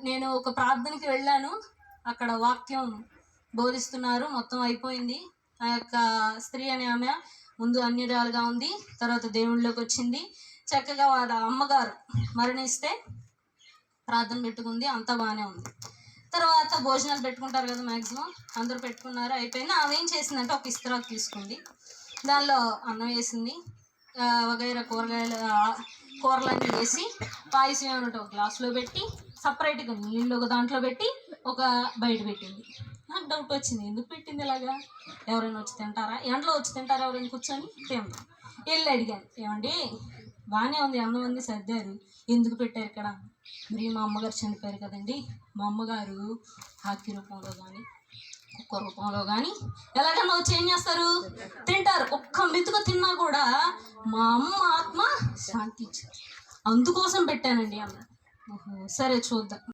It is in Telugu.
నేను ఒక ప్రార్థనకి వెళ్ళాను. అక్కడ వాక్యం బోధిస్తున్నారు. మొత్తం అయిపోయింది. ఆ యొక్క స్త్రీ అనే ఆమె ముందు అన్యురాలుగా ఉంది, తర్వాత దేవుళ్ళలోకి వచ్చింది. చక్కగా వాళ్ళ అమ్మగారు మరణిస్తే ప్రార్థన పెట్టుకుంది, అంతా బాగానే ఉంది. తర్వాత భోజనాలు పెట్టుకుంటారు కదా, మ్యాక్సిమం అందరూ పెట్టుకున్నారు, అయిపోయింది. ఆమె ఏం చేసిందంటే ఒక ఇస్తరాకు తీసుకుంది, దానిలో అన్నం వేసింది, వగైరా కూరలన్నీ వేసి పాయసం ఏమన్నట్టు ఒక గ్లాసులో పెట్టి సపరేట్గా నీళ్ళు ఒక దాంట్లో పెట్టి ఒక బయట పెట్టింది. నాకు డౌట్ వచ్చింది, ఎందుకు పెట్టింది ఇలాగా? ఎవరైనా వచ్చి తింటారా? ఎండలో వచ్చి తింటారా ఎవరైనా కూర్చొని? తింటారు. వెళ్ళి అడిగాను, ఏమండి బాగానే ఉంది, అన్నం ఉంది, సర్దారు, ఎందుకు పెట్టారు ఇక్కడ? మరి మా అమ్మగారు చనిపోయారు కదండి, మా అమ్మగారు హాకీ రూపంలో కానీ కుక్క రూపంలో కానీ ఎలాగన్నా వచ్చి ఏం చేస్తారు? తింటారు. ఒక్క మెతుకు తిన్నా కూడా మా అమ్మ ఆత్మ శాంతించారు, అందుకోసం పెట్టానండి అన్న. సరే చూద్దాం.